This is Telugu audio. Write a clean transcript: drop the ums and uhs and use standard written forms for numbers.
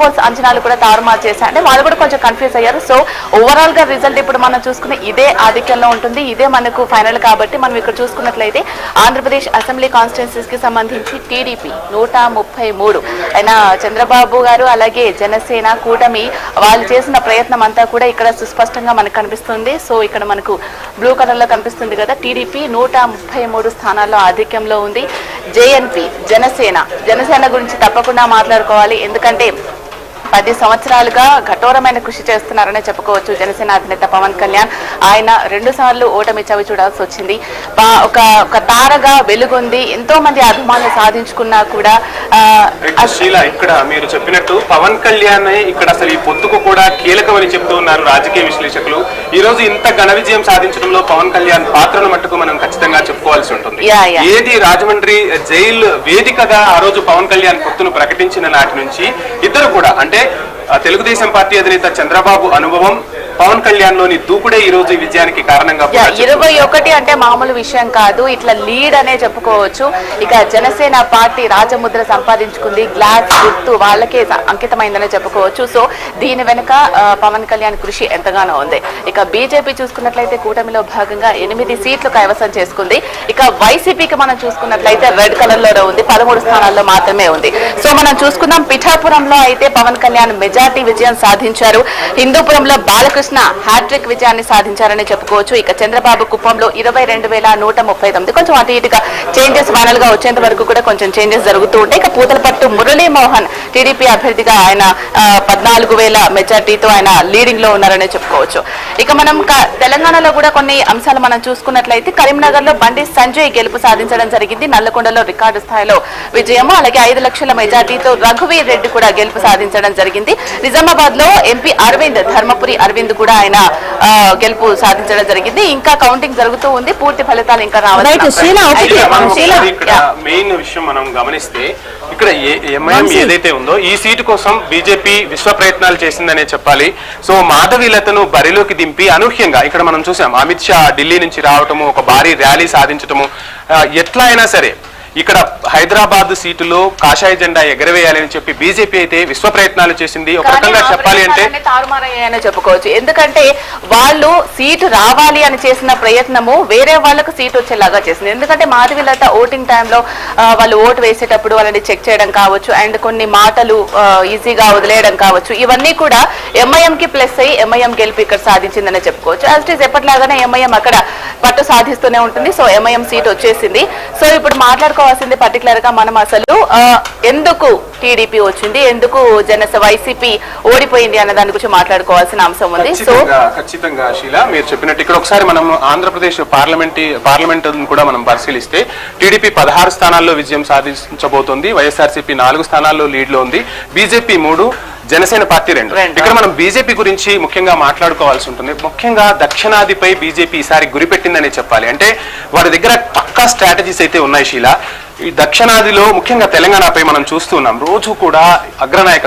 పోల్స్ అంచనాలు కూడా తారుమారు చేశారు. అంటే వాళ్ళు కూడా కొంచెం కన్ఫ్యూజ్ అయ్యారు. సో ఓవరాల్ గా రిజల్ట్ ఇప్పుడు మనం చూసుకున్న ఇదే ఆధిక్యంలో ఉంటుంది, ఇదే మనకు ఫైనల్. కాబట్టి మనం ఇక్కడ చూసుకున్నట్లయితే ఆంధ్రప్రదేశ్ అసెంబ్లీ కాన్స్టిట్యున్సీస్ కి సంబంధించి టీడీపీ 133 అయినా చంద్రబాబు గారు అలాగే జనసేన కూటమి వాళ్ళు చేసిన ప్రయత్నం అంతా కూడా ఇక్కడ సుస్పష్టంగా మనకు కనిపిస్తుంది. సో ఇక్కడ మనకు బ్లూ కలర్ లో కనిపిస్తుంది కదా, టీడీపీ 133 స్థానాల్లో ఆధిక్యంలో ఉంది. జేఎన్పీ జనసేన గురించి తప్పకుండా మాట్లాడుకోవాలి. ఎందుకంటే 10 సంవత్సరాలుగా కఠోరమైన కృషి చేస్తున్నారనే చెప్పుకోవచ్చు జనసేన అధినేత పవన్ కళ్యాణ్. ఆయన 2 సార్లు ఓటమి చవి చూడాల్సి వచ్చింది. ఒక తారగా వెలుగొంది, ఎంతో మంది అభిమానులు సాధించుకున్నా కూడా ఇక్కడ మీరు చెప్పినట్టు పవన్ కళ్యాణ్ ఇక్కడ అసలు ఈ పొత్తుకు కూడా కీలకమని చెప్తూ ఉన్నారు రాజకీయ విశ్లేషకులు. ఈ రోజు ఇంత ఘన విజయం సాధించడంలో పవన్ కళ్యాణ్ పాత్రను మట్టుకు మనం ఖచ్చితంగా చెప్పుకోవాల్సి ఉంటుంది. ఏది రాజమండ్రి జైలు వేదికగా ఆ రోజు పవన్ కళ్యాణ్ పొత్తును ప్రకటించిన నాటి నుంచి ఇద్దరు కూడా అంటే తెలుగుదేశం పార్టీ అధినేత చంద్రబాబు అనుభవం, పవన్ కళ్యాణ్ లోని దూకుడే ఈ రోజు విజయానికి కారణంగా 21 అంటే మామూలు విషయం కాదు, ఇట్లా లీడ్ అనే చెప్పుకోవచ్చు. ఇక జనసేన పార్టీ రాజముద్ర సంపాదించుకుంది, గ్లాస్ గుర్తు వాళ్ళకే అంకితమైందనే చెప్పుకోవచ్చు. సో దీని వెనుక పవన్ కళ్యాణ్ కృషి ఎంతగానో ఉంది. ఇక బీజేపీ చూసుకున్నట్లయితే కూటమిలో భాగంగా 8 సీట్లు కైవసం చేసుకుంది. ఇక వైసీపీకి మనం చూసుకున్నట్లయితే రెడ్ కలర్ లో ఉంది, 13 స్థానాల్లో మాత్రమే ఉంది. సో మనం చూసుకుందాం, పిఠాపురంలో అయితే పవన్ కళ్యాణ్ మెజార్టీ విజయం సాధించారు. హిందూపురంలో బాలకృష్ణ హ్యాట్రిక్ విజయాన్ని సాధించారని చెప్పుకోవచ్చు. ఇక చంద్రబాబు కుప్పంలో 22,139, కొంచెం అటు ఇటుగా చేంజెస్ ఫైనల్ గా వచ్చేంత వరకు కూడా కొంచెం చేంజెస్ జరుగుతూ ఉంటాయి. ఇక పూతలపట్టు మురళీమోహన్ టీడీపీ అభ్యర్థిగా ఆయన 14,000 మెజార్టీతో ఆయన లీడింగ్ లో ఉన్నారని చెప్పుకోవచ్చు. ఇక మనం తెలంగాణలో కూడా కొన్ని అంశాలు మనం చూసుకున్నట్లయితే కరీంనగర్ లో బండి సంజయ్ గెలుపు సాధించడం జరిగింది. నల్లకొండలో రికార్డు స్థాయిలో విజయము, అలాగే 5 లక్షల మెజార్టీతో రఘువీర్ రెడ్డి కూడా గెలుపు సాధించడం జరిగింది. నిజామాబాద్ లో ఎంపీ అరవింద్, ధర్మపురి అరవింద్ కూడా ఆయన గెలుపు సాధించడం జరిగింది. ఇంకా కౌంటింగ్ జరుగుతూ ఉంది, పూర్తి ఫలితాలు ఇంకా రావాలి. మెయిన్ విషయం మనం గమనిస్తే ఇక్కడ ఎంఐఎం ఏదైతే ఉందో ఈ సీటు కోసం బీజేపీ విశ్వ ప్రయత్నాలు చేసిందనే చెప్పాలి. సో మాధవీలతను బరిలోకి దింపి అనూహ్యంగా ఇక్కడ మనం చూసాం అమిత్ షా ఢిల్లీ నుంచి రావటము, ఒక భారీ ర్యాలీ సాధించటము, ఎట్లా అయినా సరే ఇక్కడ హైదరాబాద్ సీటులో కాషాయ జెండా ఎగరవేయాలని చెప్పి బీజేపీ అయితే విశ్వ ప్రయత్నాలు చేసింది. ఒక రకంగా చెప్పాలి అంటే తారుమారయ్యాయని చెప్పుకోవచ్చు. ఎందుకంటే వాళ్ళు సీటు రావాలి అని చేసిన ప్రయత్నము వేరే వాళ్ళకు సీట్ వచ్చేలాగా చేసింది. ఎందుకంటే మాధవీలత ఓటింగ్ టైంలో వాళ్ళు ఓటు వేసేటప్పుడు వాళ్ళని చెక్ చేయడం కావచ్చు, అండ్ కొన్ని మాటలు ఈజీగా వదిలేయడం కావచ్చు, ఇవన్నీ కూడా ఎంఐఎం కి ప్లస్ అయ్యి ఎంఐఎం గెలిపి ఇక్కడ సాధించిందని చెప్పుకోవచ్చు. యాజ్ ఇట్ ఈస్ ఎప్పటిలాగానే ఎంఐఎం అక్కడ పట్టు సాధిస్తూనే ఉంటుంది. సో ఎంఐఎం సీట్ వచ్చేసింది. సో ఇప్పుడు మాట్లాడుకోవాల్సింది పర్టికులర్ గా మనం అసలు ఎందుకు టీడీపీ వచ్చింది, ఎందుకు వైసీపీ ఓడిపోయింది అన్న దాని గురించి మాట్లాడుకోవాల్సిన అంశం ఉంది. సో ఖచ్చితంగా శీలా మీరు చెప్పినట్టు ఇక్కడ ఒకసారి మనం ఆంధ్రప్రదేశ్ పార్లమెంట్ కూడా మనం పరిశీలిస్తే టీడీపీ 16 స్థానాల్లో విజయం సాధించబోతోంది, వైఎస్ఆర్సీపీ 4 స్థానాల్లో లీడ్ లో ఉంది, బీజేపీ 3, జనసేన పార్టీ 2. ఇక్కడ మనం బీజేపీ గురించి ముఖ్యంగా మాట్లాడుకోవాల్సి ఉంటుంది. ముఖ్యంగా దక్షిణాదిపై బీజేపీ ఈసారి గురిపెట్టిందనే చెప్పాలి. అంటే వారి దగ్గర పక్కా స్ట్రాటజీస్ అయితే ఉన్నాయి శీలా. ఈ దక్షిణాదిలో ముఖ్యంగా తెలంగాణపై మనం చూస్తున్నాం, రోజు కూడా అగ్రనాయక